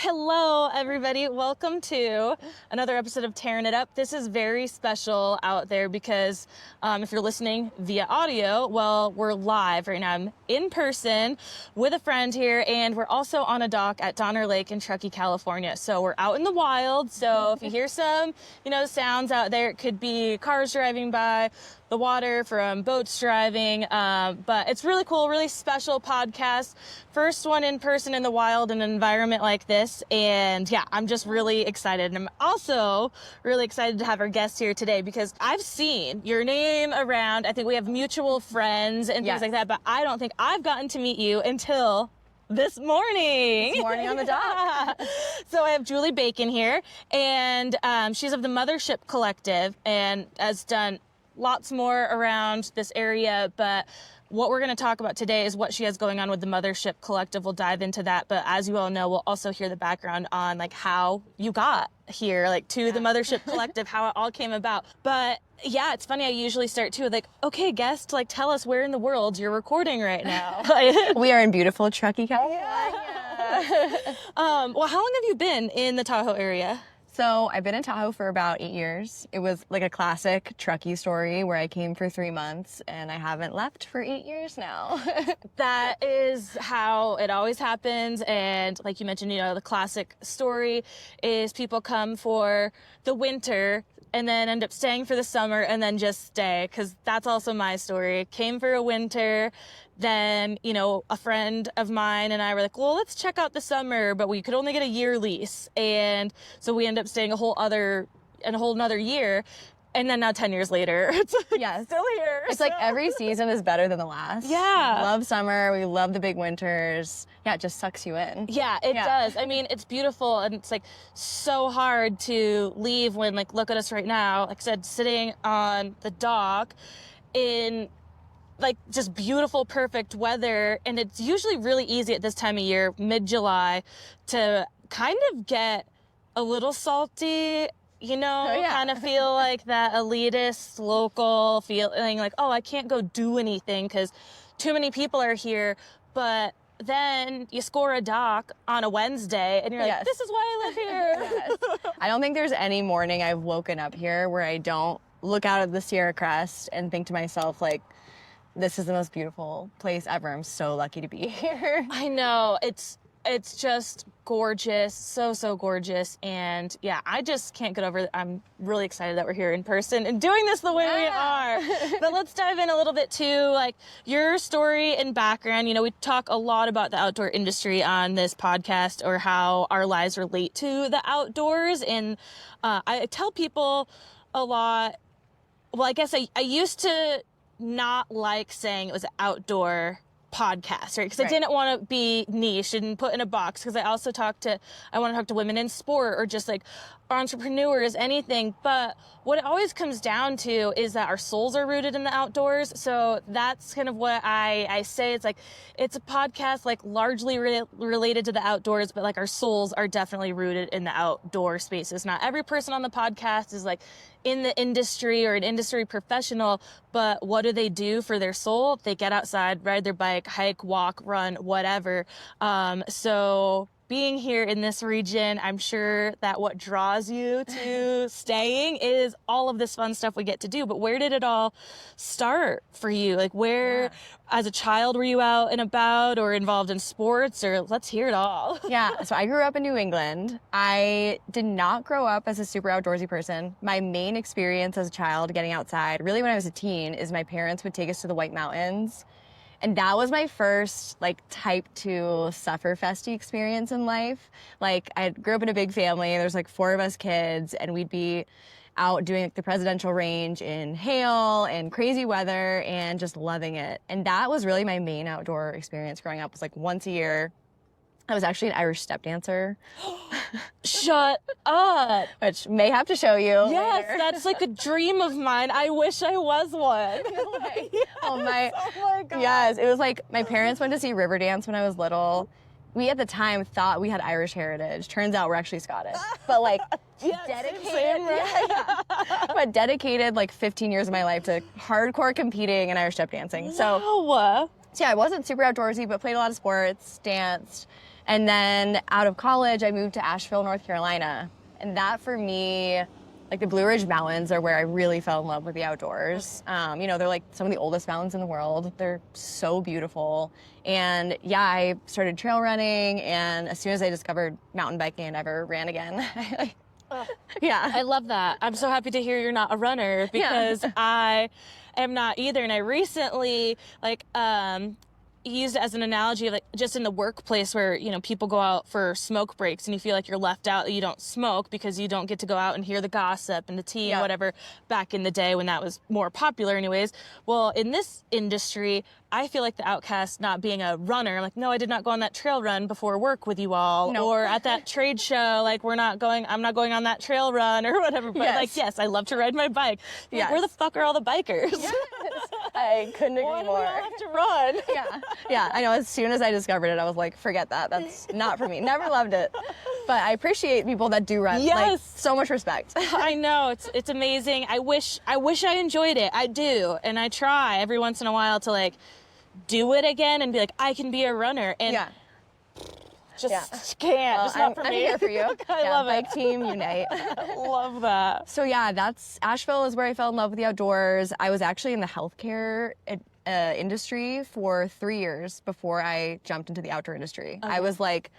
Hello, everybody. Welcome to another episode of Tearing It Up. This is very special out there because if you're listening via audio, well, we're live right now. I'm in person with a friend here, and we're also on a dock at Donner Lake in Truckee, California. So we're out in the wild. So if you hear some, sounds out there, it could be cars driving by, the water from boats driving, but it's really cool, really special podcast. First one in person in the wild in an environment like this, and yeah, I'm just really excited. And I'm also really excited to have our guest here today because I've seen your name around. I think we have mutual friends and things like that, but I don't think I've gotten to meet you until this morning. This morning on the dock. So I have Julie Bacon here, and she's of the Mothership Collective and has done lots more around this area, but what we're going to talk about today is what she has going on with the Mothership Collective. We'll dive into that, but as you all know, we'll also hear the background on how you got here, to the Mothership Collective, how it all came about. But yeah, it's funny, I usually start too with okay, guest, tell us where in the world you're recording right now. We are in beautiful Truckee, California. Well, how long have you been in the Tahoe area? So I've been in Tahoe for about 8 years. It was like a classic Truckee story where I came for 3 months and I haven't left for 8 years now. That is how it always happens. And like you mentioned, the classic story is people come for the winter and then end up staying for the summer and then just stay, because that's also my story. Came for a winter, then, a friend of mine and I were like, well, let's check out the summer, but we could only get a year lease. And so we end up staying a whole another year. And then now 10 years later, it's still here. It's every season is better than the last. Yeah. We love summer. We love the big winters. Yeah, it just sucks you in. Yeah, it does. I mean, it's beautiful, and it's so hard to leave when look at us right now. Like I said, sitting on the dock in just beautiful, perfect weather. And it's usually really easy at this time of year, mid-July, to kind of get a little salty, kind of feel like that elitist local feeling I can't go do anything because too many people are here. But then you score a dock on a Wednesday and you're this is why I live here. Yes. I don't think there's any morning I've woken up here where I don't look out at the Sierra Crest and think to myself, this is the most beautiful place ever. I'm so lucky to be here. I know. It's just gorgeous. So gorgeous. And yeah, I just can't get over it. I'm really excited that we're here in person and doing this the way we are. But let's dive in a little bit to your story and background. We talk a lot about the outdoor industry on this podcast, or how our lives relate to the outdoors. And I tell people a lot, well, I guess I used to not like saying it was an outdoor podcast, right? Because I didn't want to be niche and put in a box, because I want to talk to women in sport or just entrepreneurs, anything. But what it always comes down to is that our souls are rooted in the outdoors. So that's kind of what I say. It's a podcast largely related to the outdoors, but our souls are definitely rooted in the outdoor spaces. Not every person on the podcast is in the industry or an industry professional, but what do they do for their soul? They get outside, ride their bike, hike, walk, run, whatever. So being here in this region, I'm sure that what draws you to staying is all of this fun stuff we get to do. But where did it all start for you? Where, as a child, were you out and about or involved in sports? Or let's hear it all. Yeah, so I grew up in New England. I did not grow up as a super outdoorsy person. My main experience as a child getting outside, really when I was a teen, is my parents would take us to the White Mountains. And that was my first type 2 sufferfesty experience in life. I grew up in a big family. There's 4 of us kids, and we'd be out doing the presidential range in hail and crazy weather and just loving it. And that was really my main outdoor experience growing up. Was once a year. I was actually an Irish step dancer. Shut up. Which may have to show you. Yes, later. that's a dream of mine. I wish I was one. No way. Yes, oh my God. Yes, it was my parents went to see river dance when I was little. We at the time thought we had Irish heritage. Turns out we're actually Scottish. But but dedicated 15 years of my life to hardcore competing in Irish step dancing. So wow. yeah, I wasn't super outdoorsy, but played a lot of sports, danced. And then out of college, I moved to Asheville, North Carolina. And that for me, like the Blue Ridge Mountains are where I really fell in love with the outdoors. You know, they're like some of the oldest mountains in the world. They're so beautiful. And yeah, I started trail running, and as soon as I discovered mountain biking, I never ran again. Yeah. I love that. I'm so happy to hear you're not a runner, because I am not either. And I recently used it as an analogy of like just in the workplace where, you know, people go out for smoke breaks and you feel like you're left out, that you don't smoke because you don't get to go out and hear the gossip and the tea and whatever back in the day when that was more popular anyways. Well, in this industry, I feel like the outcast not being a runner. Like, no, I did not go on that trail run before work with you all. No. Or at that trade show, like I'm not going on that trail run or whatever. But like, yes, I love to ride my bike. Like, where the fuck are all the bikers? Yes. I couldn't agree more. Why do we all have to run? Yeah, I know. As soon as I discovered it, I was like, forget that. That's not for me. Never loved it. But I appreciate people that do run. Yes. Like, so much respect. I know. It's amazing. I wish I enjoyed it. I do. And I try every once in a while to like do it again and be like, I can be a runner. And just can't. Well, just not for me. I'm here for you. I love bike it. team, unite. Love that. So yeah, Asheville is where I fell in love with the outdoors. I was actually in the healthcare industry for 3 years before I jumped into the outdoor industry. I was like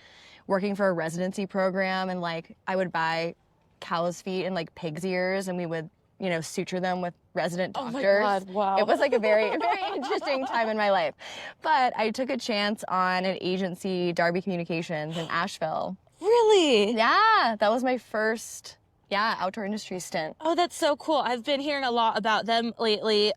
working for a residency program, and like I would buy cow's feet and like pig's ears, and we would, you know, suture them with resident doctors. Oh my God, wow. It was like a very, very interesting time in my life. But I took a chance on an agency, Darby Communications in Asheville. Really? Yeah, that was my first, outdoor industry stint. Oh, that's so cool. I've been hearing a lot about them lately.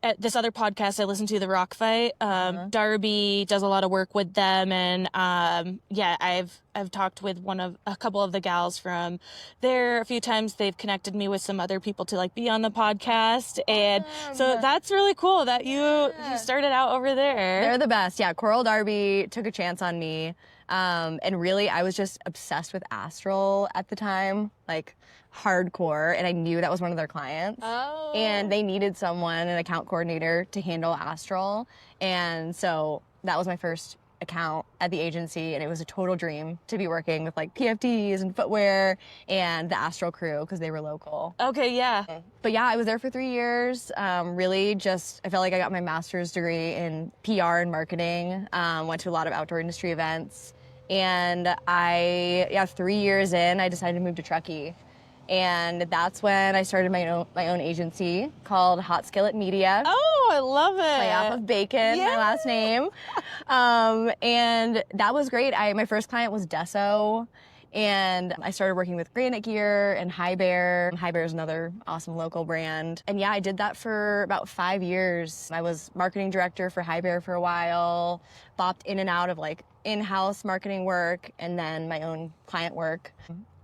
At this other podcast I listen to, The Rock Fight, Darby does a lot of work with them, and I've talked with a couple of the gals from there a few times. They've connected me with some other people to like be on the podcast, and so that's really cool that you started out over there. They're the best. Yeah, Coral Darby took a chance on me, and really I was just obsessed with Astral at the time, like hardcore, and I knew that was one of their clients. Oh. And they needed someone, an account coordinator, to handle Astral. And so that was my first account at the agency, and it was a total dream to be working with like PFDs and footwear and the Astral crew because they were local. Okay, yeah. But yeah, I was there for 3 years. Really just, I felt like I got my master's degree in PR and marketing, went to a lot of outdoor industry events. And 3 years in, I decided to move to Truckee. And that's when I started my own agency called Hot Skillet Media. Oh, I love it. Play off of Bacon, my last name. And that was great. My first client was Deso, and I started working with Granite Gear and High Bear. High Bear is another awesome local brand. And yeah, I did that for about 5 years. I was marketing director for High Bear for a while, bopped in and out of like in-house marketing work and then my own client work.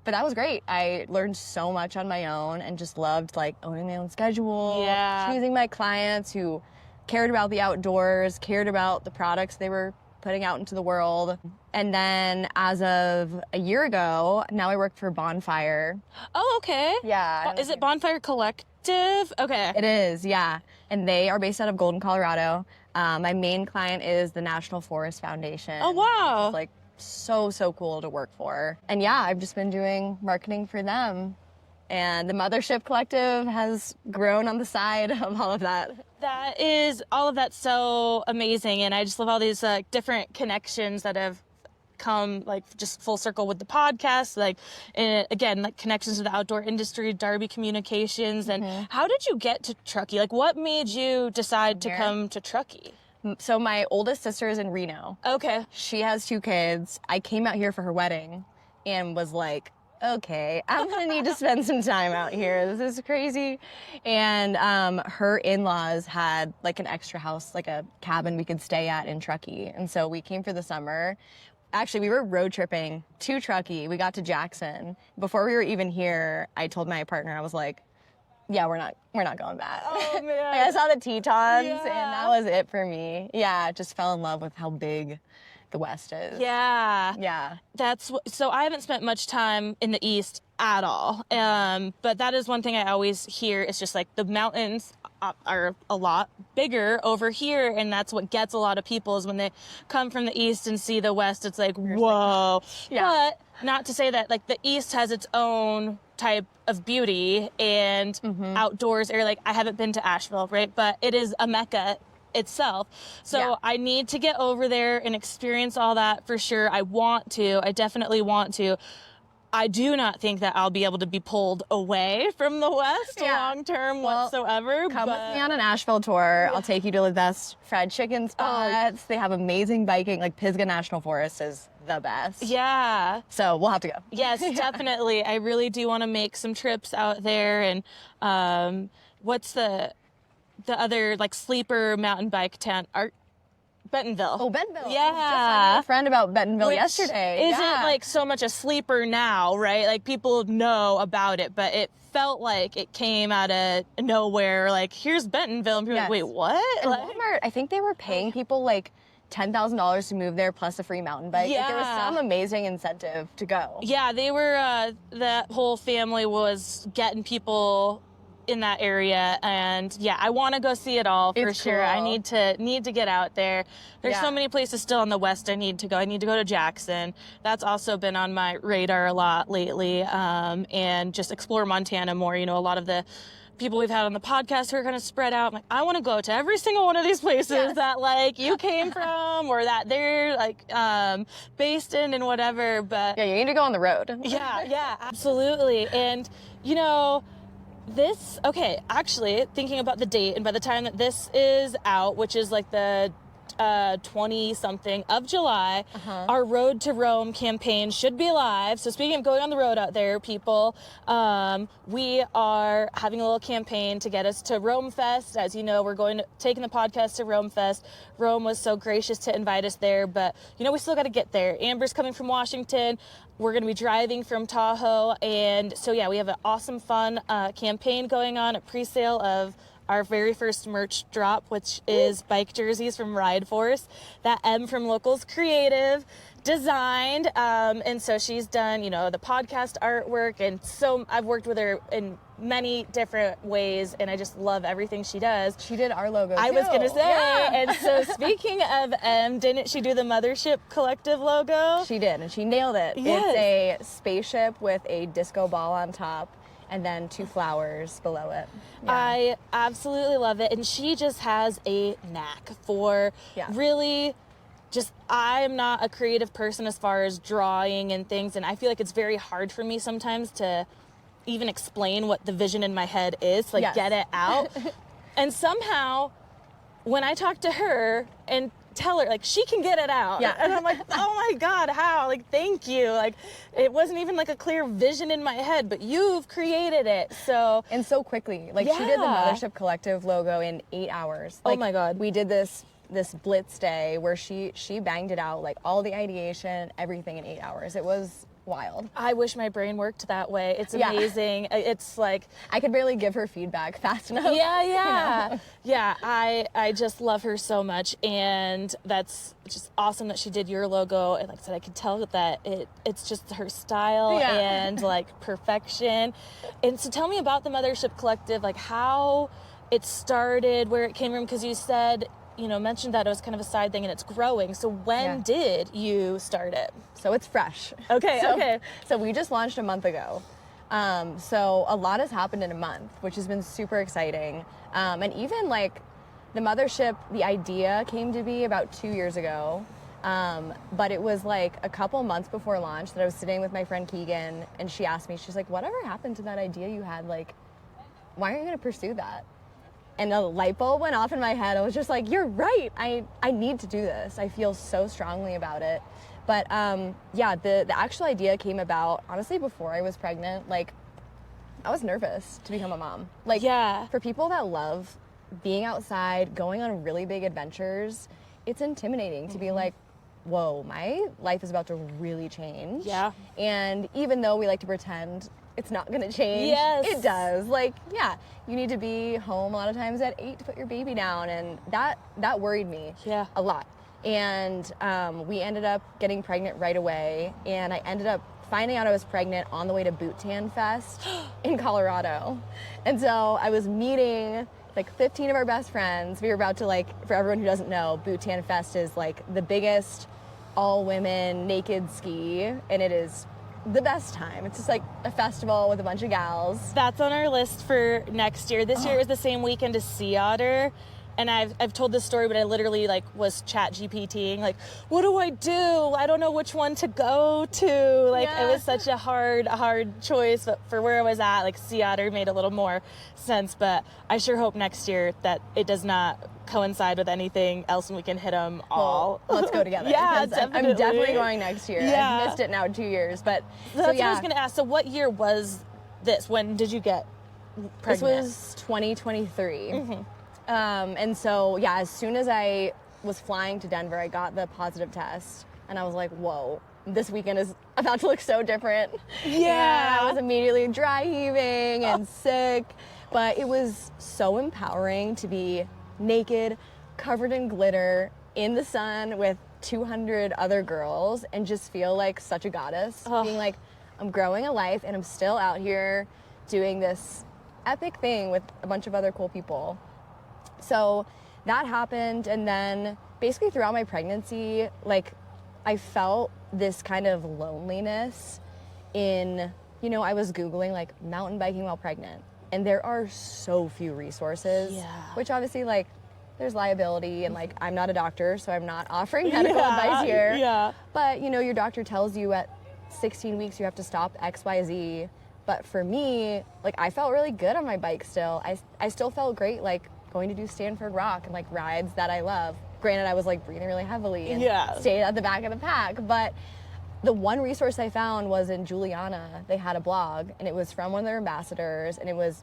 But that was great. I learned so much on my own and just loved like owning my own schedule, choosing my clients who cared about the outdoors, cared about the products they were putting out into the world. And then as of a year ago, now I work for Bonfire. Oh, okay. Yeah. Is it Bonfire Collective? Okay. It is, yeah. And they are based out of Golden, Colorado. My main client is the National Forest Foundation. Oh, wow. It's like so cool to work for. And yeah, I've just been doing marketing for them. And the Mothership Collective has grown on the side of all of that. That is, all of that's so amazing. And I just love all these different connections that have come like just full circle with the podcast, like, and again, like connections to the outdoor industry, Darby Communications. And how did you get to Truckee? Like, what made you decide to come to Truckee? So my oldest sister is in Reno. Okay. She has 2 kids. I came out here for her wedding and was like, okay, I'm gonna need to spend some time out here. This is crazy. And her in-laws had like an extra house, like a cabin we could stay at in Truckee. And so we came for the summer. Actually, we were road tripping to Truckee. We got to Jackson. Before we were even here, I told my partner, I was like, yeah, we're not going back. Oh, man. Like, I saw the Tetons, and that was it for me. Yeah, just fell in love with how big the West is. Yeah. Yeah. So I haven't spent much time in the East at all. But that is one thing I always hear is just like the mountains are a lot bigger over here, and that's what gets a lot of people is when they come from the east and see the west, it's like, whoa. Yeah. But not to say that like the east has its own type of beauty and outdoors area. Like I haven't been to Asheville, right? But it is a mecca itself. So I need to get over there and experience all that for sure. I definitely want to. I do not think that I'll be able to be pulled away from the West long term whatsoever. Come with me on an Asheville tour. I'll take you to the best fried chicken spots. They have amazing biking. Like Pisgah National Forest is the best. Yeah. So we'll have to go. Yes, definitely. I really do want to make some trips out there. And what's the other like sleeper mountain bike town? Bentonville. Oh, Bentonville. Yeah. I was just talking to a friend about Bentonville yesterday. Isn't like so much a sleeper now, right? Like people know about it, but it felt like it came out of nowhere. Like, here's Bentonville. And people are like, wait, what? And Like, Walmart, I think they were paying people like $10,000 to move there plus a free mountain bike. Like, there was some amazing incentive to go. Yeah, they were, that whole family was getting people in that area, and yeah, I want to go see it all for sure. Cool. I need to get out there. There's so many places still in the West I need to go. I need to go to Jackson. That's also been on my radar a lot lately, and just explore Montana more. You know, a lot of the people we've had on the podcast who are kind of spread out. I'm like, I want to go to every single one of these places that like you came from or that they're like based in and whatever. But yeah, you need to go on the road. yeah, absolutely. And you know, actually thinking about the date, and by the time that this is out, which is like the 20-something of July, our Road to Rome campaign should be live. So speaking of going on the road out there, people, we are having a little campaign to get us to Rome Fest. As you know, we're taking the podcast to Rome Fest. Rome was so gracious to invite us there, but you know, we still got to get there. Amber's coming from Washington. We're going to be driving from Tahoe. And so, yeah, we have an awesome, fun campaign going on, a pre-sale of our very first merch drop, which is bike jerseys from Ride Force that M from Locals Creative designed. And so she's done, you know, the podcast artwork. And so I've worked with her in many different ways, and I just love everything she does. She did our logo too. I was going to say. And so speaking of M, didn't she do the Mothership Collective logo? She did, and she nailed it. Yes. It's a spaceship with a disco ball on top and then 2 flowers below it. Yeah. I absolutely love it. And she just has a knack for really just, I'm not a creative person as far as drawing and things. And I feel like it's very hard for me sometimes to even explain what the vision in my head is, like get it out. And somehow when I talk to her and tell her, like, she can get it out. Yeah. And I'm like, oh my God, how? Like, thank you. Like, it wasn't even like a clear vision in my head, but you've created it. So. And so quickly. Like, she did the Mothership Collective logo in 8 hours. Like, oh my God. We did this blitz day where she banged it out, like all the ideation, everything in 8 hours. It was wild. I wish my brain worked that way. It's amazing. It's like I could barely give her feedback fast enough. Yeah. You know? Yeah, I just love her so much, and that's just awesome that she did your logo. And like I said, I could tell that it's just her style and like perfection. And so tell me about the Mothership Collective, like how it started, where it came from, because you said, you know, mentioned that it was kind of a side thing and it's growing. So when did you start it? So it's fresh. Okay. So we just launched a month ago. So a lot has happened in a month, which has been super exciting. And even like the Mothership, the idea came to be about 2 years ago. But it was like a couple months before launch that I was sitting with my friend Keegan, and she asked me, she's like, whatever happened to that idea you had? Like, why aren't you gonna pursue that? And a light bulb went off in my head. I was just like, you're right. I need to do this. I feel so strongly about it. But the actual idea came about, honestly, before I was pregnant. Like, I was nervous to become a mom. Like, for people that love being outside, going on really big adventures, it's intimidating to be like, whoa, my life is about to really change. Yeah. And even though we like to pretend it's not gonna change, it does. Like, you need to be home a lot of times at 8 to put your baby down, and that worried me a lot. And we ended up getting pregnant right away, and I ended up finding out I was pregnant on the way to Boot Tan Fest in Colorado. And so I was meeting like 15 of our best friends. We were about to, like, for everyone who doesn't know, Bhutan Fest is like the biggest all women naked ski, and it is the best time. It's just like a festival with a bunch of gals. That's on our list for next year. This year it was the same weekend as Sea Otter. And I've told this story, but I literally like was chat GPTing, like, what do? I don't know which one to go to. Like, It was such a hard choice, but for where I was at, like, Sea Otter made a little more sense. But I sure hope next year that it does not coincide with anything else and we can hit them all. Well, let's go together. Yeah, definitely. I'm definitely going next year. Yeah. I've missed it now 2 years, but That's what I was going to ask. So what year was this? When did you get pregnant? This was 2023. And so, yeah, as soon as I was flying to Denver, I got the positive test, and I was like, whoa, this weekend is about to look so different. Yeah. And I was immediately dry heaving and sick, but it was so empowering to be naked, covered in glitter, in the sun with 200 other girls, and just feel like such a goddess, being like, I'm growing a life, and I'm still out here doing this epic thing with a bunch of other cool people. So that happened, and then basically throughout my pregnancy, like, I felt this kind of loneliness in, you know, I was Googling like mountain biking while pregnant, and there are so few resources, which obviously, like, there's liability, and like, I'm not a doctor, so I'm not offering medical advice here. But, you know, your doctor tells you at 16 weeks you have to stop XYZ. But for me, like, I felt really good on my bike still. I still felt great, like, going to do Stanford Rock and like rides that I love. Granted, I was like breathing really heavily and stayed at the back of the pack, but the one resource I found was in Juliana. They had a blog, and it was from one of their ambassadors, and it was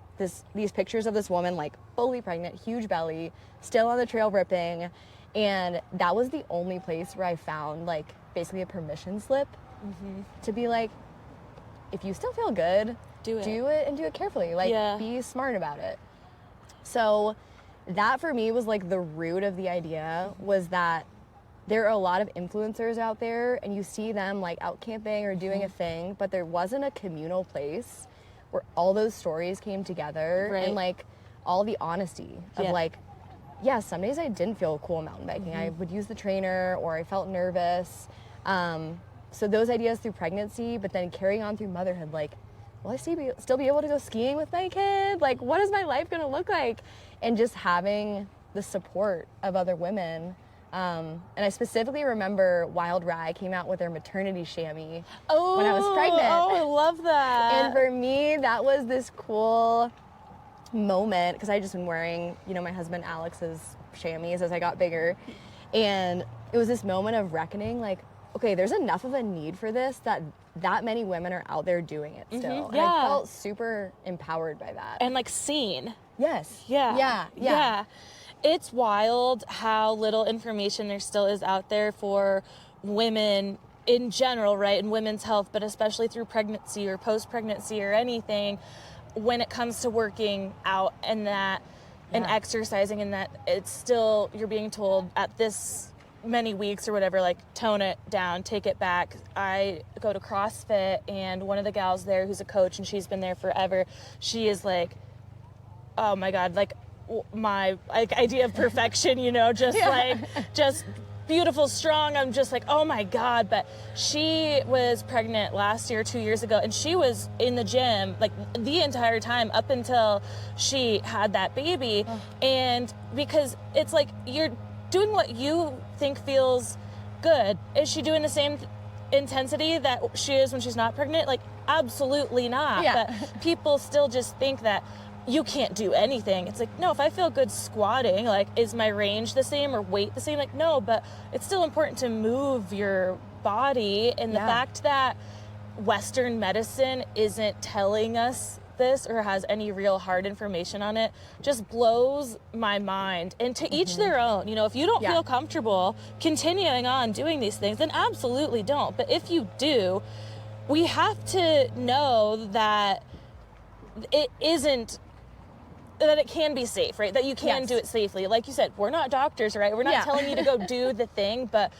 these pictures of this woman, like, fully pregnant, huge belly, still on the trail ripping, and that was the only place where I found like basically a permission slip to be like, if you still feel good, do it and do it carefully, like, be smart about it. So that for me was like the root of the idea, was that there are a lot of influencers out there, and you see them like out camping or doing a thing, but there wasn't a communal place where all those stories came together, and like all the honesty of like, some days I didn't feel cool mountain biking. I would use the trainer, or I felt nervous. So those ideas through pregnancy, but then carrying on through motherhood, like, will I still be able to go skiing with my kid? Like, what is my life gonna look like? And just having the support of other women. And I specifically remember Wild Rye came out with their maternity chamois when I was pregnant. Oh, I love that. And for me, that was this cool moment, because I had just been wearing, you know, my husband Alex's chamois as I got bigger. And it was this moment of reckoning, like, okay, there's enough of a need for this that many women are out there doing it still. And I felt super empowered by that. And like seen. Yes. Yeah. It's wild how little information there still is out there for women in general, right? And women's health, but especially through pregnancy or post-pregnancy or anything, when it comes to working out and that, and exercising, and that it's still, you're being told at this many weeks or whatever, like, tone it down, take it back. I go to CrossFit, and one of the gals there who's a coach, and she's been there forever, she is like, oh my God, like, my like idea of perfection, you know, just like, just beautiful, strong. I'm just like, oh my God. But she was pregnant last year, 2 years ago, and she was in the gym like the entire time up until she had that baby. And because it's like, you're doing what you think feels good. Is she doing the same intensity that she is when she's not pregnant? Like, absolutely not. But people still just think that you can't do anything. It's like, no, if I feel good squatting, like, is my range the same or weight the same? Like, no, but it's still important to move your body. And the fact that Western medicine isn't telling us this or has any real hard information on it just blows my mind. And to each their own. You know, if you don't feel comfortable continuing on doing these things, then absolutely don't. But if you do, we have to know that it isn't, that it can be safe, right? That you can do it safely. Like you said, we're not doctors, right? We're not telling you to go do the thing, but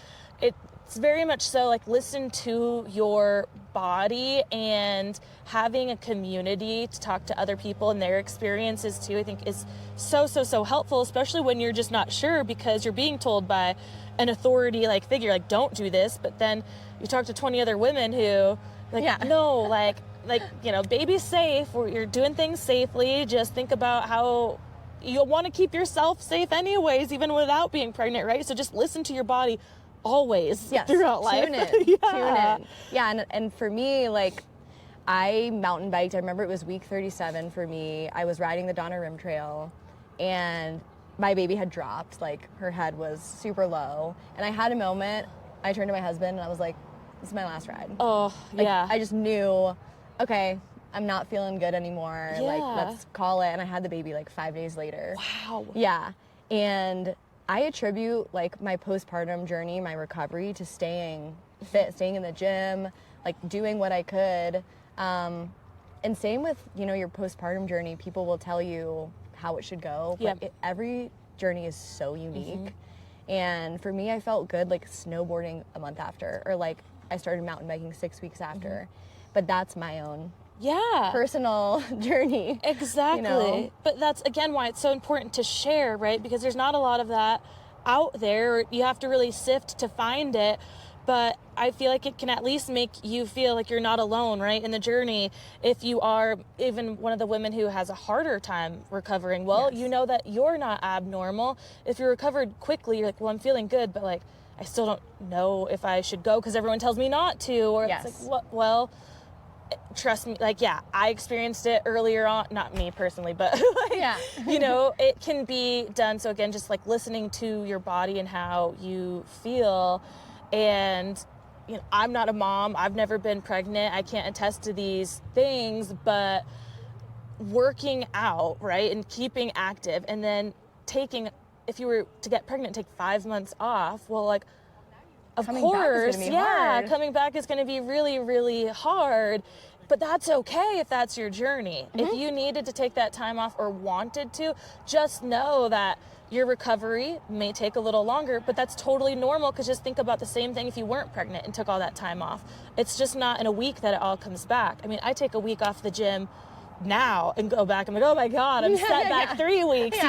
it's very much so, like, listen to your body and having a community to talk to other people and their experiences too, I think is so helpful, especially when you're just not sure because you're being told by an authority like figure, like, don't do this. But then you talk to 20 other women who no, like, baby's safe, or you're doing things safely. Just think about how you'll want to keep yourself safe anyways, even without being pregnant, right? So just listen to your body always throughout life. Tune in. Yeah, and for me, like, I mountain biked. I remember it was week 37 for me. I was riding the Donner Rim Trail, and my baby had dropped. Like, her head was super low. And I had a moment. I turned to my husband, and I was like, this is my last ride. Oh, like, I just knew, okay, I'm not feeling good anymore. Yeah. Like, let's call it. And I had the baby like 5 days later. Wow. Yeah. And I attribute like my postpartum journey, my recovery, to staying fit, staying in the gym, like doing what I could. And same with, your postpartum journey. People will tell you how it should go, but every journey is so unique. And for me, I felt good like snowboarding a month after, or like I started mountain biking 6 weeks after. But that's my own personal journey. Exactly. But that's, again, why it's so important to share, right? Because there's not a lot of that out there. You have to really sift to find it. But I feel like it can at least make you feel like you're not alone, right, in the journey. If you are even one of the women who has a harder time recovering, well, you know that you're not abnormal. If you recovered quickly, you're like, well, I'm feeling good, but like, I still don't know if I should go because everyone tells me not to. Or it's like, well, trust me, like, I experienced it earlier on, not me personally, but like, it can be done. So again, just like listening to your body and how you feel. And, I'm not a mom. I've never been pregnant. I can't attest to these things, but working out, right, and keeping active, and then taking, if you were to get pregnant, take 5 months off. Well, like, of course, coming back is going to be really, really hard, but that's okay if that's your journey. If you needed to take that time off or wanted to, just know that your recovery may take a little longer, but that's totally normal, because just think about the same thing if you weren't pregnant and took all that time off. It's just not in a week that it all comes back. I mean, I take a week off the gym now and go back. I'm like, oh my God, I'm set back 3 weeks,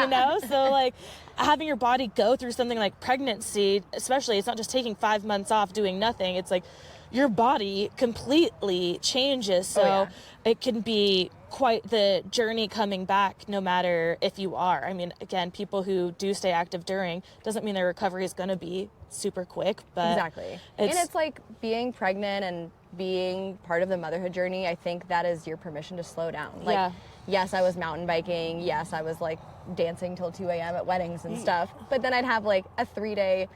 So like, having your body go through something like pregnancy, especially, it's not just taking 5 months off doing nothing. It's like your body completely changes. So it can be quite the journey coming back, no matter if you are. I mean, again, people who do stay active during, doesn't mean their recovery is going to be super quick, but exactly. And it's like being pregnant and being part of the motherhood journey. I think that is your permission to slow down. Like, yes, I was mountain biking. Yes, I was like dancing till 2 a.m. at weddings and stuff. But then I'd have like a 3-day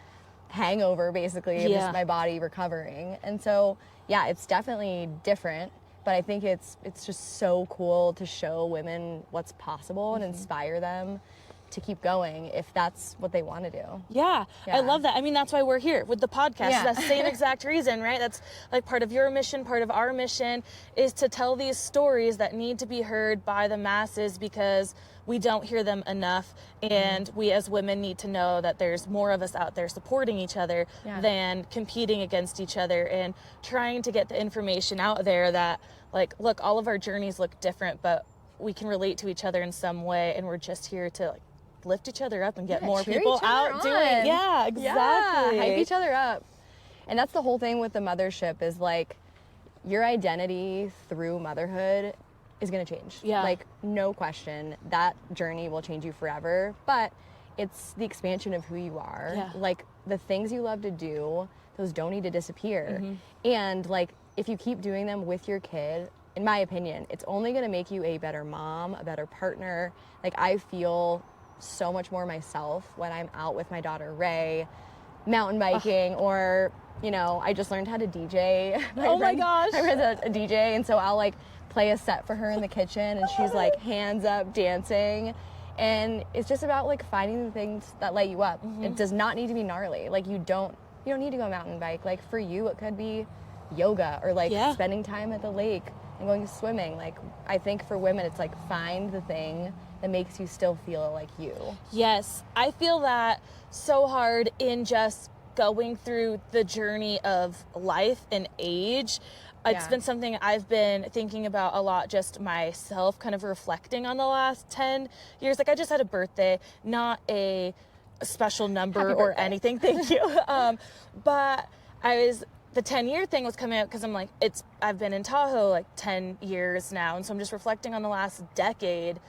hangover, basically, of just my body recovering. And so, it's definitely different. But I think it's just so cool to show women what's possible and inspire them to keep going if that's what they want to do. Yeah, I love that. I mean, that's why we're here with the podcast. That's the same exact reason, right? That's like part of your mission, part of our mission is to tell these stories that need to be heard by the masses, because we don't hear them enough. And we as women need to know that there's more of us out there supporting each other than competing against each other, and trying to get the information out there that, like, look, all of our journeys look different, but we can relate to each other in some way. And we're just here to, like, lift each other up and get more people out doing. Yeah, exactly. Hype each other up. And that's the whole thing with the Mothership, is like, your identity through motherhood is going to change. Like, no question. That journey will change you forever, but it's the expansion of who you are. Like, the things you love to do, those don't need to disappear. And like, if you keep doing them with your kid, in my opinion, it's only going to make you a better mom, a better partner. Like, I feel so much more myself when I'm out with my daughter Ray, mountain biking, or, I just learned how to DJ. My gosh. I was a DJ, and so I'll like play a set for her in the kitchen, and she's like hands up dancing. And it's just about like finding the things that light you up. It does not need to be gnarly. Like, you don't need to go mountain bike. Like, for you, it could be yoga, or like spending time at the lake and going swimming. Like, I think for women, it's like, find the thing that makes you still feel like you. Yes, I feel that so hard in just going through the journey of life and age. It's been something I've been thinking about a lot, just myself, kind of reflecting on the last 10 years. Like, I just had a birthday, not a special number or anything. Thank you. But the 10-year thing was coming out because I'm like, I've been in Tahoe like 10 years now. And so I'm just reflecting on the last decade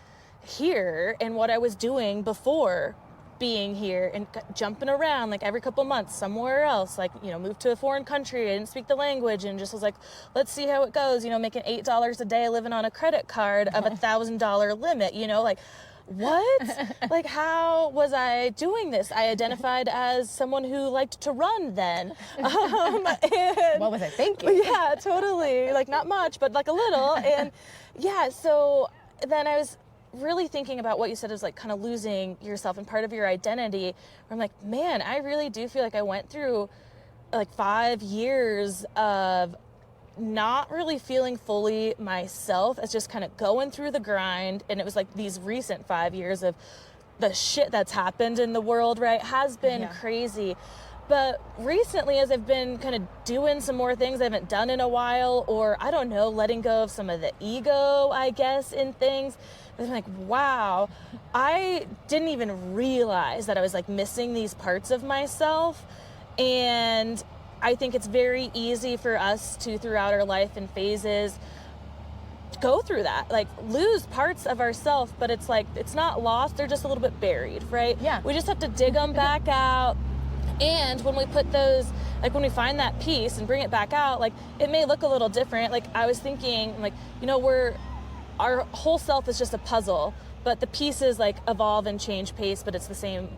here and what I was doing before being here and jumping around like every couple months somewhere else, like, you know, moved to a foreign country. I didn't speak the language and just was like, let's see how it goes, you know, making $8 a day living on a credit card of $1,000 limit, you know, like, what? Like, how was I doing this? I identified as someone who liked to run then. And what was I thinking? Yeah, totally. Like, not much, but like a little. And yeah, so then I was really thinking about what you said is like kind of losing yourself and part of your identity. Where I'm like, man, I really do feel like I went through like 5 years of not really feeling fully myself, as just kind of going through the grind. And it was like these recent 5 years of the shit that's happened in the world, right, has been crazy. But recently, as I've been kind of doing some more things I haven't done in a while, or I don't know, letting go of some of the ego, I guess, in things, I'm like, wow, I didn't even realize that I was like missing these parts of myself. And I think it's very easy for us to, throughout our life and phases, go through that, like lose parts of ourselves, but it's like, it's not lost, they're just a little bit buried, right? Yeah. We just have to dig them back out. And when we put those, like when we find that piece and bring it back out, like it may look a little different. Like I was thinking, like, you know, our whole self is just a puzzle, but the pieces like evolve and change pace, but it's the same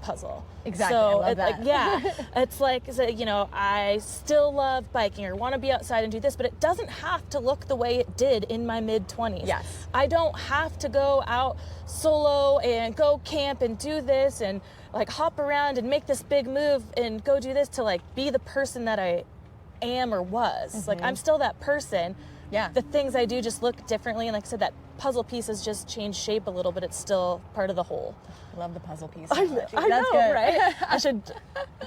puzzle. Exactly. So I love that. like, yeah, it's like, you know, I still love biking or want to be outside and do this, but it doesn't have to look the way it did in my mid-20s. Yes. I don't have to go out solo and go camp and do this and like hop around and make this big move and go do this to like be the person that I am or was. Mm-hmm. Like I'm still that person. Yeah. The things I do just look differently. And like I said, that puzzle piece has just changed shape a little, but it's still part of the whole. Love the puzzle piece. I That's know, good. right? I should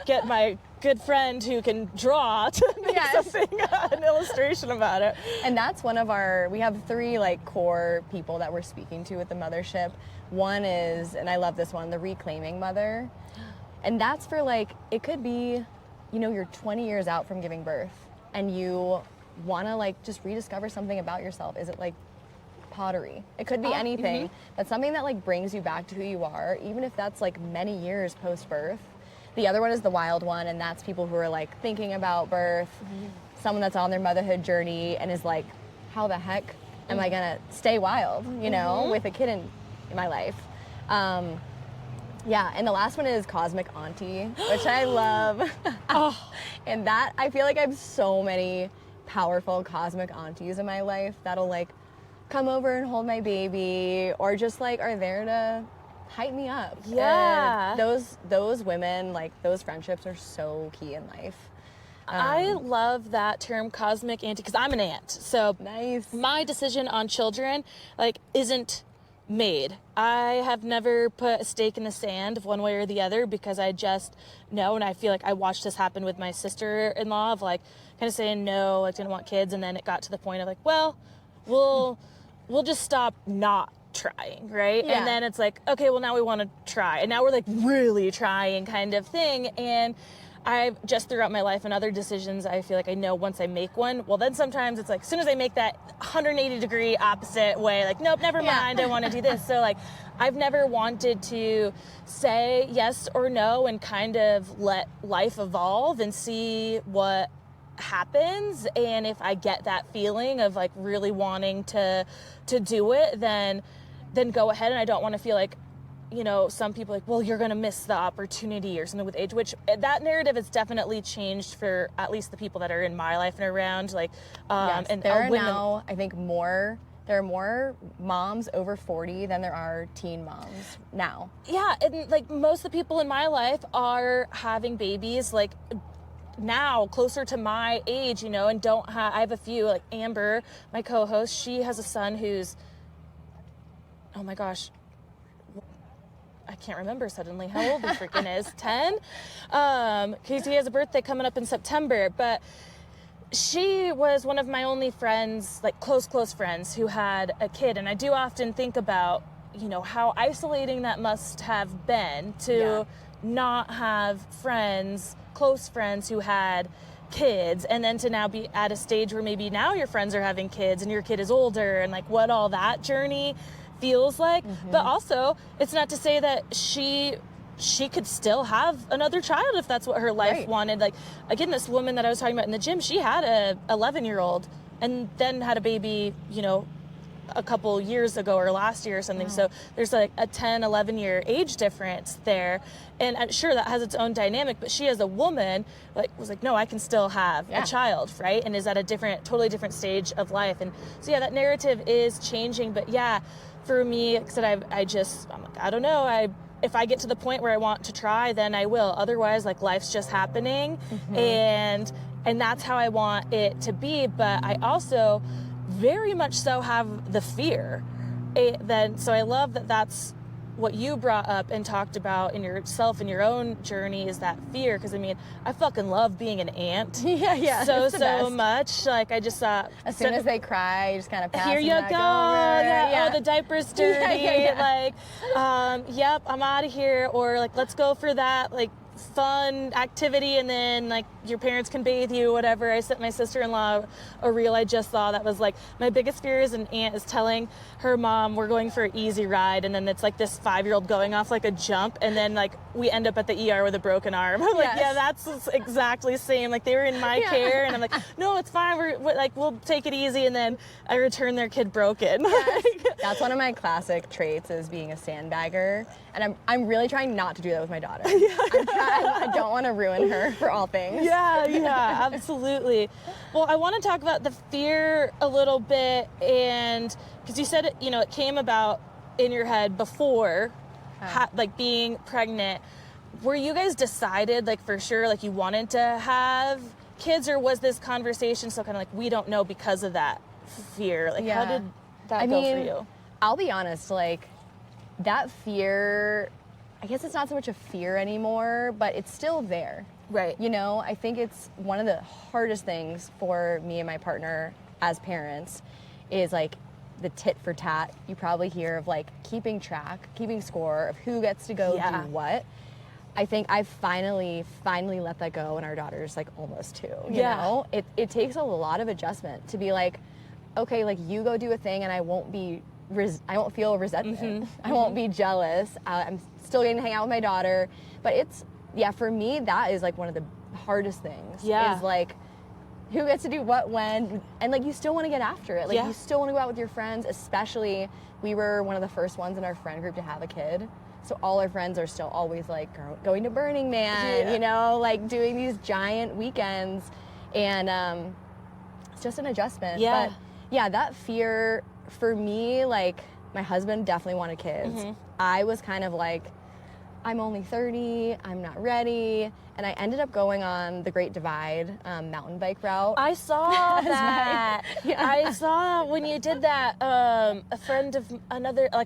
get my good friend who can draw to make something, an illustration about it. And that's we have 3 like core people that we're speaking to with the Mothership. One is, and I love this one, the reclaiming mother. And that's for like, it could be, you know, you're 20 years out from giving birth and you want to like just rediscover something about yourself. Is it like pottery? It could be anything, but something that like brings you back to who you are, even if that's like many years post-birth. The other one is the wild one, and that's people who are like thinking about birth, someone that's on their motherhood journey and is like, how the heck am I gonna stay wild, you know, with a kid in my life. Yeah, and the last one is Cosmic Auntie, which I love. And that, I feel like I have so many powerful cosmic aunties in my life that'll like come over and hold my baby, or just like are there to hype me up. Yeah. And those women, like those friendships are so key in life. I love that term, cosmic auntie, because I'm an aunt. So Nice. my decision on children like isn't made. I have never put a stake in the sand of one way or the other, because I just know, and I feel like I watched this happen with my sister-in-law of like kind of saying no, like didn't want kids, and then it got to the point of like, well, we'll just stop not trying, right? Yeah. And then it's like, okay, well now we want to try, and now we're like really trying kind of thing. And I've just throughout my life and other decisions, I feel like I know once I make one, well then sometimes it's like as soon as I make that 180 degree opposite way, like nope, never mind, I want to do this. So like I've never wanted to say yes or no and kind of let life evolve and see what happens. And if I get that feeling of like really wanting to do it, then go ahead. And I don't want to feel like, you know, some people like, well, you're going to miss the opportunity or something with age, which that narrative has definitely changed for at least the people that are in my life and around. Like, Yes, and there are women now, I think there are more moms over 40 than there are teen moms now. Yeah, and like most of the people in my life are having babies like now closer to my age, you know, and don't have, I have a few, like Amber, my co-host, she has a son who's, oh my gosh, I can't remember suddenly how old he freaking is, 10? Because he has a birthday coming up in September, but she was one of my only friends, like close friends, who had a kid. And I do often think about, you know, how isolating that must have been to not have friends, close friends who had kids, and then to now be at a stage where maybe now your friends are having kids and your kid is older, and like what all that journey feels like. But also, it's not to say that she could still have another child if that's what her life wanted. Like, again, this woman that I was talking about in the gym, she had a 11-year-old and then had a baby, you know, a couple years ago or last year or something. So there's like a 10, 11 year age difference there. And I'm sure that has its own dynamic, but she as a woman like was like, no, I can still have a child, right? And is at a totally different stage of life. And so yeah, that narrative is changing. But yeah, for me, like I said, I'm like, I don't know, if I get to the point where I want to try, then I will. Otherwise, like, life's just happening, and that's how I want it to be. But I also very much so have the fear. So I love that that's what you brought up and talked about in yourself and your own journey, is that fear. Because I mean, I fucking love being an aunt. So much. Like, I just thought, as soon as they cry, you just kind of pass here you go. Over. Yeah. Oh, the diaper's dirty. Like, yep, I'm out of here. Or like, let's go for that like fun activity, and then like your parents can bathe you, whatever. I sent my sister-in-law a reel I just saw that was like, my biggest fear as an aunt is telling her mom we're going for an easy ride, and then it's like this 5-year-old going off like a jump, and then like we end up at the ER with a broken arm. I'm like, yeah, that's exactly the same. Like, they were in my care, and I'm like, no, it's fine. We'll take it easy, and then I return their kid broken. Yes. That's one of my classic traits, is being a sandbagger, and I'm really trying not to do that with my daughter. I don't want to ruin her for all things. Yeah, absolutely. Well, I want to talk about the fear a little bit, and because you said it came about in your head before, like being pregnant. Were you guys decided, like, for sure, like, you wanted to have kids, or was this conversation still kind of like, we don't know because of that fear? Like, how did that go for you? I'll be honest, like, that fear, I guess it's not so much a fear anymore, but it's still there. Right. You know, I think it's one of the hardest things for me and my partner as parents is like the tit for tat. You probably hear of like keeping score of who gets to go do what. I think I've finally let that go, and our daughter's like almost 2. You know? It takes a lot of adjustment to be like, okay, like, you go do a thing and I won't feel resentment. I won't be jealous. I'm still getting to hang out with my daughter. But for me, that is like one of the hardest things. Is like, who gets to do what when, and like, you still want to get after it. Like, you still want to go out with your friends, especially we were one of the first ones in our friend group to have a kid. So all our friends are still always like going to Burning Man, you know, like doing these giant weekends. And it's just an adjustment. But yeah, that fear for me, like, my husband definitely wanted kids. I was kind of like, I'm only 30, I'm not ready. And I ended up going on the Great Divide mountain bike route. I saw that. I saw when you did that. A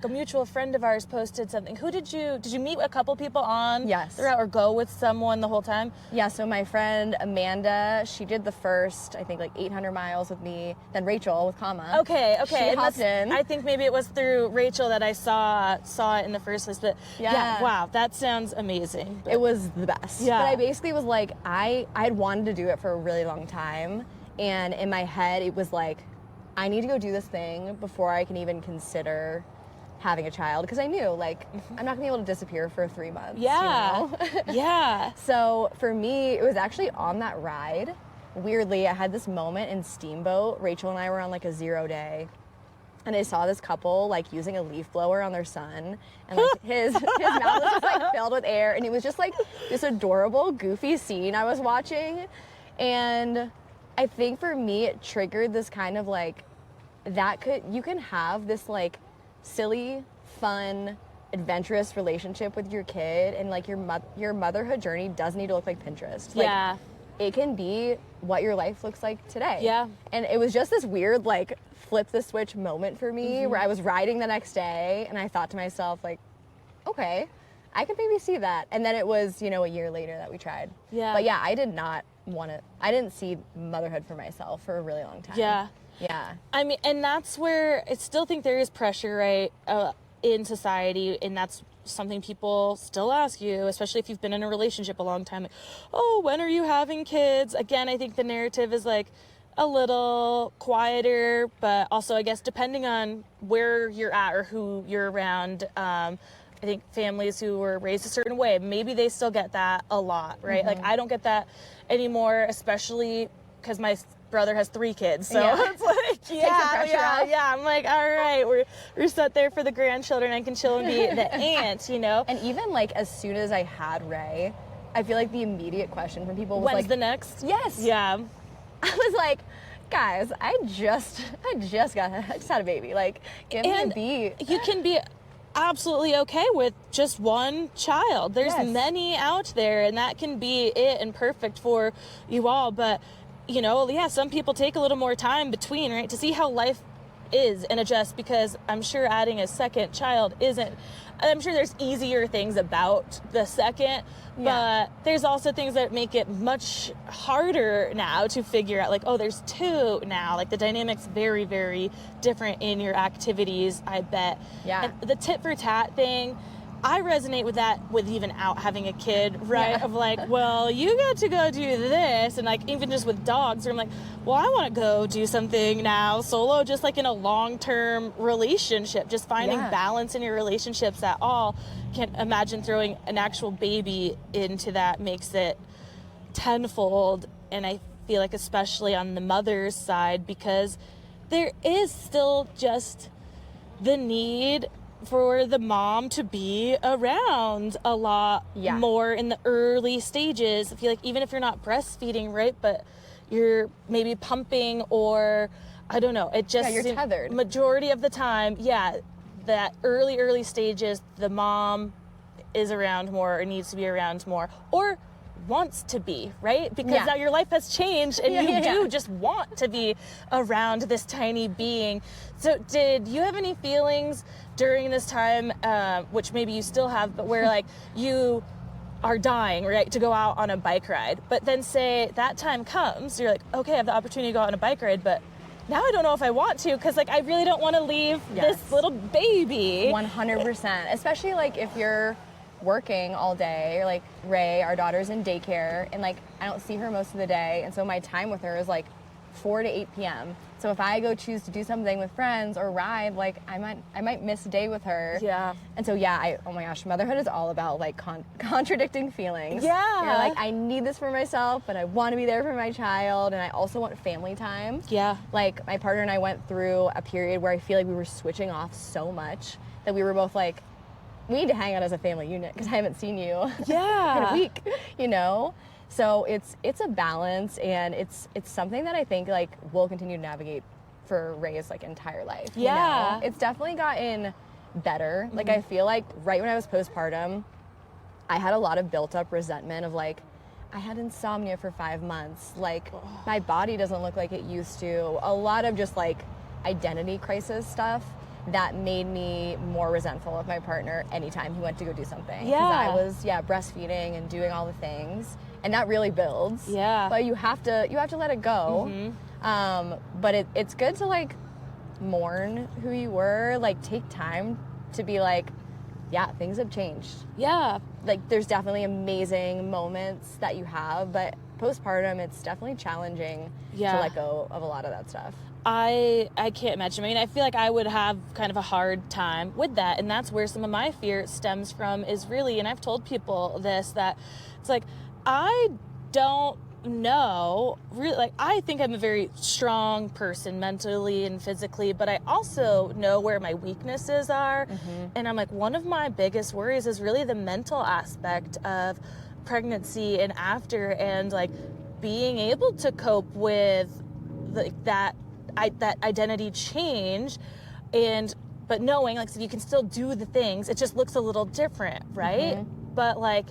mutual friend of ours posted something. Who did you meet a couple people on the route, or go with someone the whole time? Yeah, so my friend Amanda, she did the first, I think, like 800 miles with me. Then Rachel with Kama. Okay. She hopped in. I think maybe it was through Rachel that I saw it in the first place. But wow, that sounds amazing. It was the best. Yeah. But I basically was like, I had wanted to do it for a really long time, and in my head it was like, I need to go do this thing before I can even consider having a child, because I knew, like, I'm not gonna be able to disappear for 3 months. You know? So for me, it was actually on that ride, weirdly, I had this moment in Steamboat. Rachel and I were on like a 0 day, and I saw this couple like using a leaf blower on their son, and like his mouth was just like filled with air, and it was just like this adorable, goofy scene I was watching. And I think for me, it triggered this kind of like, you can have this like silly, fun, adventurous relationship with your kid, and like your motherhood journey doesn't need to look like Pinterest. Like, it can be what your life looks like today. And it was just this weird like flip the switch moment for me, where I was riding the next day and I thought to myself, like, okay, I could maybe see that. And then it was, a year later that we tried. But yeah, I did not I didn't see motherhood for myself for a really long time. Yeah. Yeah. I mean, and that's where I still think there is pressure, right, in society, and that's something people still ask you, especially if you've been in a relationship a long time. Like, oh, when are you having kids? Again, I think the narrative is like a little quieter, but also, I guess, depending on where you're at or who you're around, I think families who were raised a certain way, maybe they still get that a lot, right? Like, I don't get that anymore, especially because my brother has 3 kids, so it's like, yeah, I'm like, all right, we're set there for the grandchildren. I can chill and be the aunt, you know. And even like as soon as I had Ray, I feel like the immediate question from people was when's the next? Yes. Yeah. I was like, guys, I just had a baby. Like, give me a beat. You can be absolutely okay with just one child. There's many out there, and that can be it and perfect for you all. But, you know, yeah, some people take a little more time between, right, to see how life is and adjust, because I'm sure adding a second child isn't. I'm sure there's easier things about the second, but there's also things that make it much harder now to figure out, like, oh, there's 2 now. Like, the dynamic's very, very different in your activities, I bet. Yeah. And the tit for tat thing, I resonate with that with even out having a kid, right? Yeah. Of like, well, you get to go do this. And like, even just with dogs, where I'm like, well, I want to go do something now solo, just like in a long-term relationship, just finding balance in your relationships at all. Can't imagine throwing an actual baby into that makes it tenfold. And I feel like especially on the mother's side, because there is still just the need for the mom to be around a lot more in the early stages. I feel like even if you're not breastfeeding, right, but you're maybe pumping, or I don't know, it just you're tethered. Majority of the time, that early stages, the mom is around more or needs to be around more, or wants to be, right? Because now your life has changed and you do just want to be around this tiny being. So did you have any feelings during this time, which maybe you still have, but where like you are dying, right, to go out on a bike ride, but then say that time comes, you're like, okay, I have the opportunity to go out on a bike ride, but now I don't know if I want to, because like I really don't want to leave this little baby. 100%, especially like if you're working all day, or like Ray, our daughter's in daycare, and like I don't see her most of the day, and so my time with her is like 4 to 8 p.m. So if I go choose to do something with friends or ride, like I might miss a day with her. Yeah. And so oh my gosh, motherhood is all about like contradicting feelings. Yeah. You're like, I need this for myself, but I want to be there for my child, and I also want family time. Yeah. Like my partner and I went through a period where I feel like we were switching off so much that we were both like, we need to hang out as a family unit because I haven't seen you in a week, you know? So it's a balance, and it's something that I think like we'll continue to navigate for Ray's like entire life. Yeah. You know? It's definitely gotten better. Like I feel like right when I was postpartum, I had a lot of built up resentment of like, I had insomnia for 5 months. Like my body doesn't look like it used to. A lot of just like identity crisis stuff that made me more resentful of my partner anytime he went to go do something. Yeah. 'Cause I was breastfeeding and doing all the things, and that really builds. Yeah. But you have to let it go. But it's good to like mourn who you were, like take time to be like, yeah, things have changed. Yeah. Like there's definitely amazing moments that you have, but postpartum it's definitely challenging to let go of a lot of that stuff. I can't imagine. I mean, I feel like I would have kind of a hard time with that. And that's where some of my fear stems from, is really, and I've told people this, that it's like, I don't know, really, like, I think I'm a very strong person mentally and physically, but I also know where my weaknesses are. And I'm like, one of my biggest worries is really the mental aspect of pregnancy and after, and like being able to cope with like that identity change, but knowing, like, so you can still do the things, it just looks a little different, right? But like,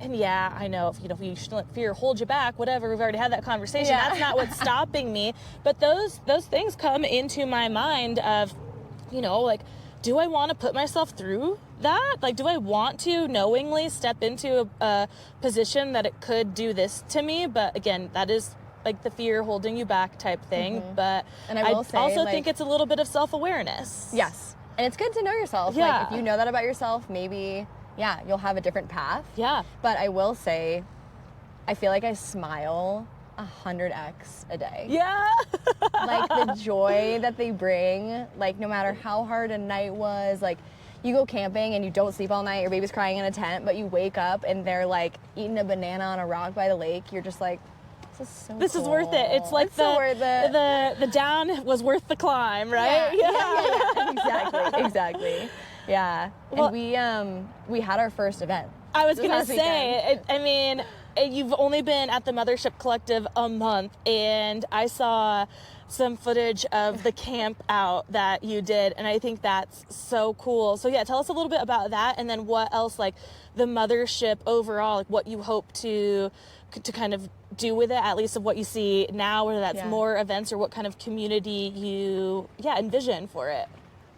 and yeah, I know if you shouldn't let fear hold you back, whatever, we've already had that conversation. That's not what's stopping me. But those things come into my mind of, like, do I want to put myself through that? Like, do I want to knowingly step into a position that it could do this to me? But again, that is like the fear holding you back type thing. But And I will say, also like, think it's a little bit of self-awareness. Yes. And it's good to know yourself. Yeah. Like, if you know that about yourself, maybe, yeah, you'll have a different path. Yeah. But I will say, I feel like I smile 100x a day. Yeah. Like, the joy that they bring, like, no matter how hard a night was, like, you go camping and you don't sleep all night, your baby's crying in a tent, but you wake up and they're, like, eating a banana on a rock by the lake. You're just like, this is worth it. It's like the down was worth the climb, right? Yeah. Exactly. Yeah. Well, and we had our first event. I was this gonna last say, I mean, you've only been at the Mothership Collective a month, and I saw some footage of the camp out that you did, and I think that's so cool. So yeah, tell us a little bit about that, and then what else, like the Mothership overall, like what you hope to kind of do with it, at least of what you see now, whether that's more events or what kind of community you envision for it.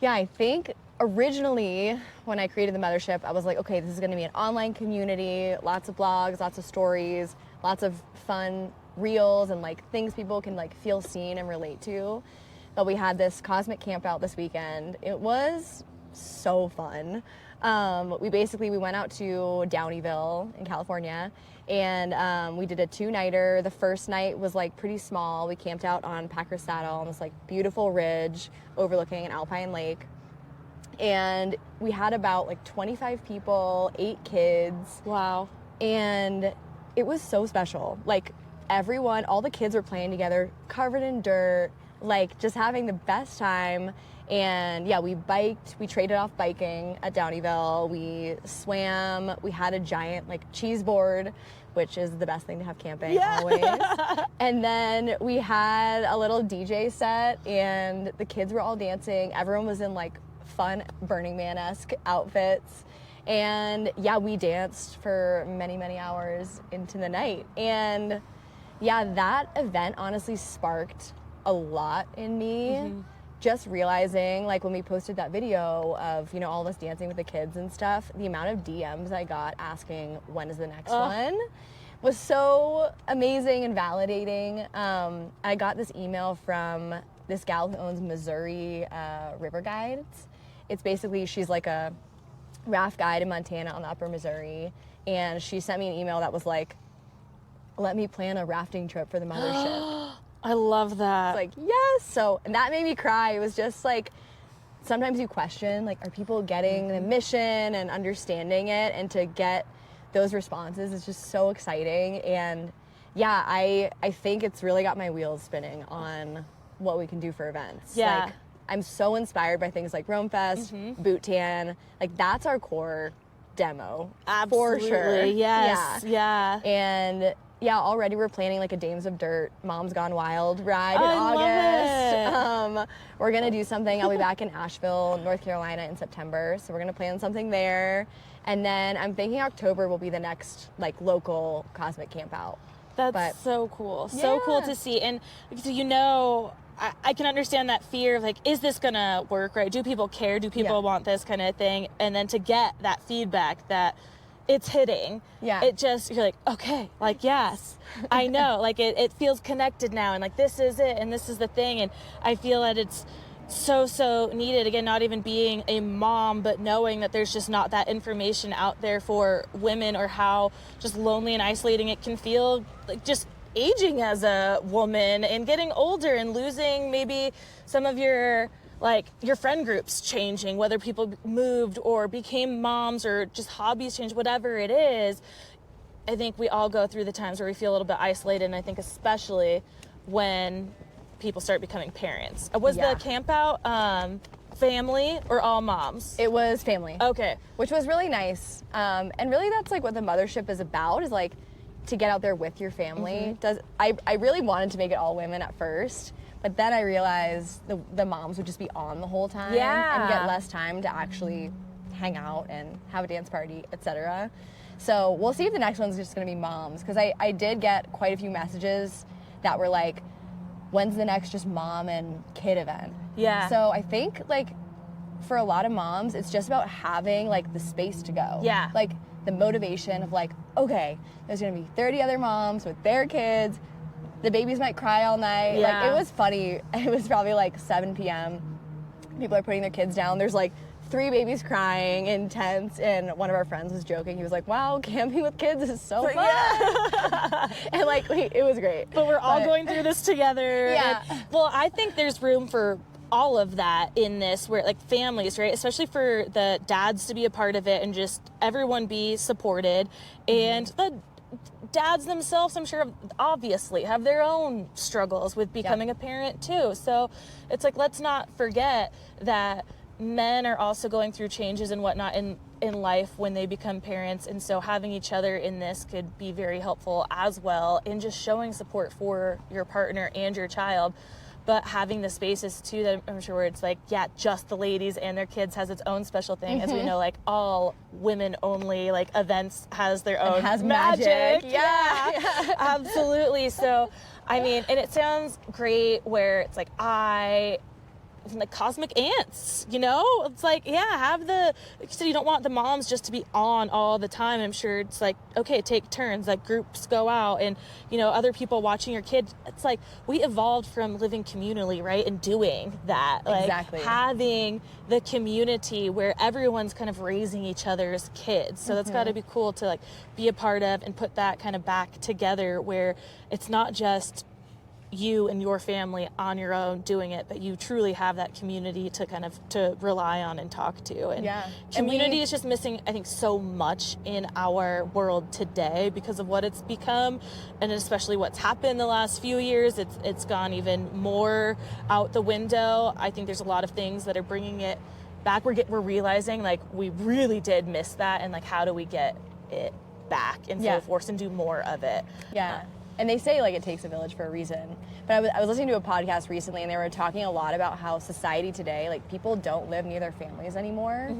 Yeah, I think originally when I created the Mothership, I was like, okay, this is going to be an online community, lots of blogs, lots of stories, lots of fun reels and like things people can like feel seen and relate to. But we had this Cosmic Campout this weekend. It was so fun. We went out to Downeyville in California, and we did a 2-nighter. The first night was like pretty small. We camped out on Packer Saddle on this like beautiful ridge overlooking an alpine lake. And we had about like 25 people, 8 kids. Wow. And it was so special. Like everyone, all the kids were playing together, covered in dirt, like just having the best time. And yeah, we biked, we traded off biking at Downeyville, we swam, we had a giant like cheese board, which is the best thing to have camping always. And then we had a little DJ set and the kids were all dancing. Everyone was in like fun Burning Man-esque outfits. And yeah, we danced for many, many hours into the night. And yeah, that event honestly sparked a lot in me. Just realizing, like when we posted that video of, you know, all of us dancing with the kids and stuff, the amount of DMs I got asking when is the next one was so amazing and validating. I got this email from this gal who owns Missouri River Guides. It's basically, she's like a raft guide in Montana on the upper Missouri, and she sent me an email that was like, let me plan a rafting trip for the Mothership. I love that. It's like, yes. So, and that made me cry. It was just like, sometimes you question, like, are people getting the mission and understanding it? And to get those responses is just so exciting. And yeah, I think it's really got my wheels spinning on what we can do for events. Yeah. Like, I'm so inspired by things like Rome Fest, Boot Tan. Like, that's our core demo. Absolutely. For sure. Yes. Yeah. And yeah, already we're planning like a Dames of Dirt, Moms Gone Wild ride in August. We're gonna do something. I'll be back in Asheville, North Carolina in September. So we're gonna plan something there. And then I'm thinking October will be the next like local Cosmic Campout. That's so cool. So cool to see. And so, you know, I can understand that fear of like, is this gonna work, right? Do people care? Do people want this kind of thing? And then to get that feedback that it's hitting. Yeah. It just, you're like, okay, like, yes, I know. Like, it feels connected now. And like, this is it. And this is the thing. And I feel that it's so needed. Again, not even being a mom, but knowing that there's just not that information out there for women, or how just lonely and isolating it can feel, like just aging as a woman and getting older and losing maybe some of your friend groups changing, whether people moved or became moms or just hobbies changed, whatever it is. I think we all go through the times where we feel a little bit isolated, and I think especially when people start becoming parents. Was the camp out family or all moms? It was family. Okay. Which was really nice. And really that's like what the Mothership is about, is like to get out there with your family. I really wanted to make it all women at first. But then I realized the moms would just be on the whole time and get less time to actually hang out and have a dance party, etc. So we'll see if the next one's just gonna be moms, because I did get quite a few messages that were like, when's the next just mom and kid event? Yeah. So I think like for a lot of moms, it's just about having like the space to go. Yeah. Like the motivation of like, okay, there's gonna be 30 other moms with their kids. The babies might cry all night. Yeah. Like, it was funny. It was probably like 7 p.m. People are putting their kids down. There's like 3 babies crying in tents, and one of our friends was joking. He was like, wow, camping with kids is so fun. Yeah. And like, it was great. But we're all going through this together. Yeah. And, well, I think there's room for all of that in this, where like families, right? Especially for the dads to be a part of it and just everyone be supported. And the dads themselves, I'm sure, obviously have their own struggles with becoming a parent too. So it's like, let's not forget that men are also going through changes and whatnot in life when they become parents. And so having each other in this could be very helpful as well in just showing support for your partner and your child. But having the spaces too, that I'm sure where it's like, yeah, just the ladies and their kids has its own special thing. As we know, like all women only like events has their own has magic. Yeah. Absolutely. So, I mean, and it sounds great where it's like, like Cosmic Aunts, you know? It's like, yeah, have like you said, you don't want the moms just to be on all the time. I'm sure it's like, okay, take turns, like groups go out and, you know, other people watching your kid. It's like, we evolved from living communally, right? And doing that. Like Exactly. having the community where everyone's kind of raising each other's kids. So that's got to be cool to like be a part of and put that kind of back together where it's not just you and your family on your own doing it, but you truly have that community to rely on and talk to. And community is just missing, I think, so much in our world today because of what it's become, and especially what's happened the last few years. It's gone even more out the window. I think there's a lot of things that are bringing it back. We're realizing like we really did miss that, and like how do we get it back and full force and do more of it? Yeah. And they say, like, it takes a village for a reason. But I was listening to a podcast recently, and they were talking a lot about how society today, like, people don't live near their families anymore.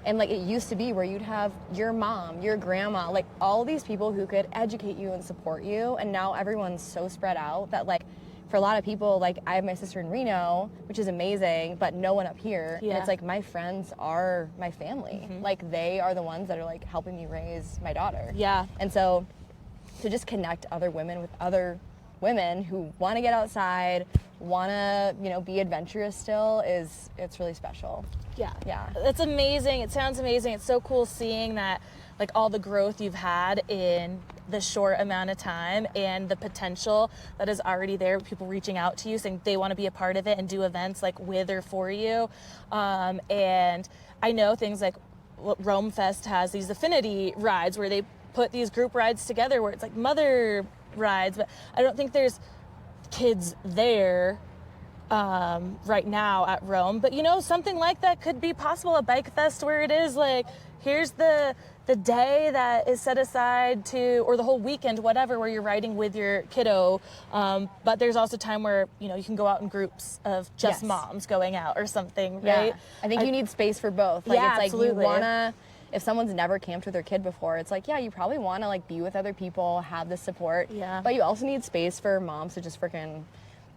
And, like, it used to be where you'd have your mom, your grandma, like, all these people who could educate you and support you. And now everyone's so spread out that, like, for a lot of people, like, I have my sister in Reno, which is amazing, but no one up here. Yeah. And it's like, my friends are my family. Like, they are the ones that are, like, helping me raise my daughter. Yeah. And so to just connect other women with other women who want to get outside, want to, you know, be adventurous still, it's really special. Yeah. Yeah. That's amazing. It sounds amazing. It's so cool seeing that, like, all the growth you've had in the short amount of time and the potential that is already there. People reaching out to you saying they want to be a part of it and do events like with or for you. And I know things like Rome Fest has these affinity rides where they put these group rides together where it's like mother rides, but I don't think there's kids there right now at Rome. But you know, something like that could be possible. A bike fest where it is like, here's the day that is set aside to, or the whole weekend, whatever, where you're riding with your kiddo. But there's also time where, you know, you can go out in groups of just moms going out or something, right? Yeah. I think you need space for both. Like, it's like absolutely. You wanna, if someone's never camped with their kid before, it's like, yeah, you probably want to like be with other people, have the support. Yeah. But you also need space for moms to just freaking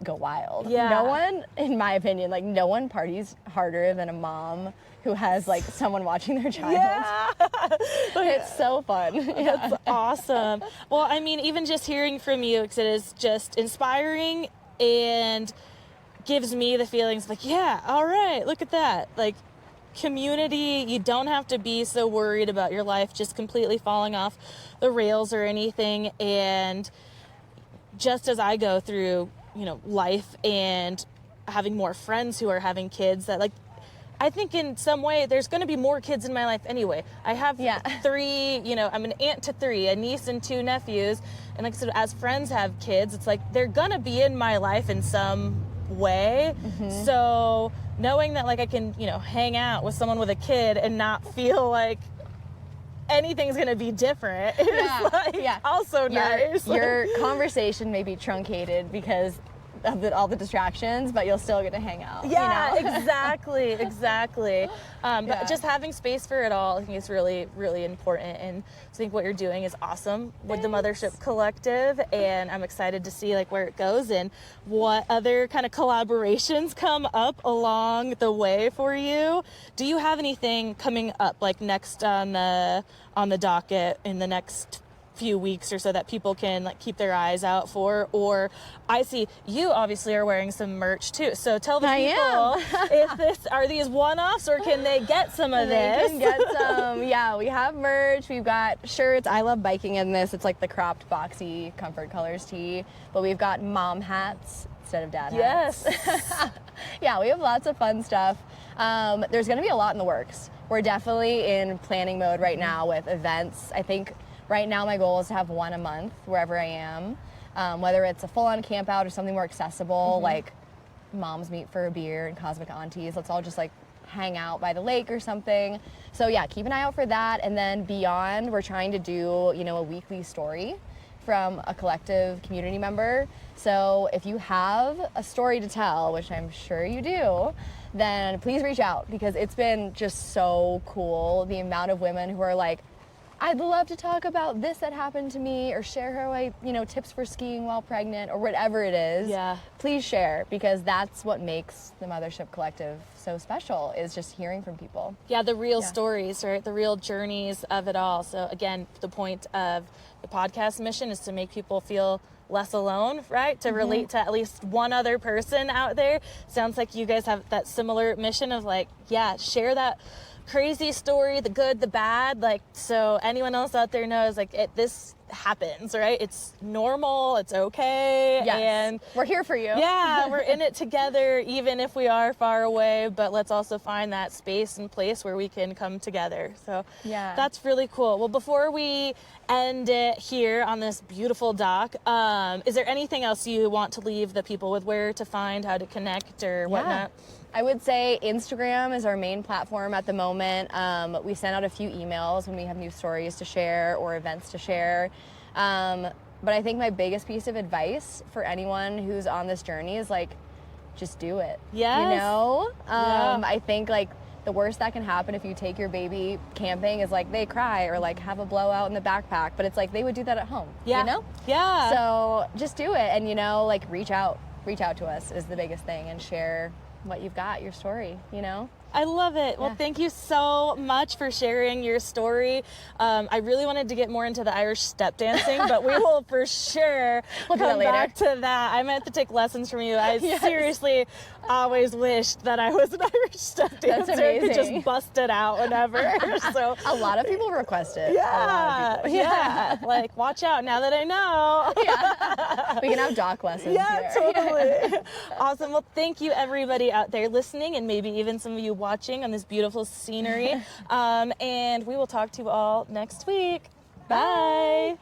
go wild. Yeah. No one, in my opinion, like no one parties harder than a mom who has like someone watching their child. Yeah. It's so fun. That's awesome. Well, I mean, even just hearing from you, because it is just inspiring and gives me the feelings like, yeah, all right, look at that. Like, community, you don't have to be so worried about your life just completely falling off the rails or anything. And just as I go through, you know, life and having more friends who are having kids, that like, I think in some way there's going to be more kids in my life anyway. I have 3, you know, I'm an aunt to 3, a niece and 2 nephews. And like I said, as friends have kids, it's like they're going to be in my life in some way. So knowing that like I can, you know, hang out with someone with a kid and not feel like anything's going to be different is also nice. Your conversation may be truncated because all the distractions, but you'll still get to hang out. Yeah, you know? exactly. Yeah. But just having space for it all, I think is really, really important. And I think what you're doing is awesome with the Mothership Collective. And I'm excited to see like where it goes and what other kind of collaborations come up along the way for you. Do you have anything coming up like next on the docket in the next few weeks or so that people can like keep their eyes out for? Or I see you obviously are wearing some merch too, so tell the people if are these one-offs or can they get some of this? They can get some. Yeah, we have merch, we've got shirts. I love biking in this. It's like the cropped boxy comfort colors tee, but we've got mom hats instead of dad hats. Yes. Yeah, we have lots of fun stuff. There's going to be a lot in the works. We're definitely in planning mode right now with events. I think right now my goal is to have one a month wherever I am, whether it's a full-on camp out or something more accessible, like moms meet for a beer and Cosmic Aunties. Let's all just like hang out by the lake or something. So yeah, keep an eye out for that. And then beyond, we're trying to do, you know, a weekly story from a collective community member. So if you have a story to tell, which I'm sure you do, then please reach out, because it's been just so cool, the amount of women who are like, I'd love to talk about this that happened to me, or share how I, you know, tips for skiing while pregnant, or whatever it is. Yeah. Please share, because that's what makes the Mothership Collective so special, is just hearing from people. Yeah, the real stories, right? The real journeys of it all. So again, the point of the podcast mission is to make people feel less alone, right? To relate to at least one other person out there. Sounds like you guys have that similar mission of like, yeah, share that crazy story, the good, the bad, like, so anyone else out there knows like this happens, right? It's normal, it's okay. Yes. And we're here for you. yeah, we're in it together, even if we are far away, but let's also find that space and place where we can come together. So Yeah. that's really cool. Well, before we end it here on this beautiful dock, is there anything else you want to leave the people with, where to find, how to connect or whatnot? I would say Instagram is our main platform at the moment. We send out a few emails when we have new stories to share or events to share. But I think my biggest piece of advice for anyone who's on this journey is like, just do it. Yes. You know? Yeah. I think like the worst that can happen if you take your baby camping is like they cry or like have a blowout in the backpack, but it's like they would do that at home. Yeah. You know? Yeah. So just do it, and you know, like reach out to us is the biggest thing, and share what you've got, your story, you know? I love it. Well, thank you so much for sharing your story. I really wanted to get more into the Irish step dancing, but we will for sure We'll do that come later. back to that. I meant to take lessons from you. I seriously always wished that I was an Irish step dancer. I could just amazing. bust it out whenever. So A lot of people request it. yeah. Like, watch out now that I know. Yeah. We can have dock lessons Yeah, here. totally. Awesome. Well, thank you everybody out there listening, and maybe even some of you watching on this beautiful scenery. And we will talk to you all next week. Bye.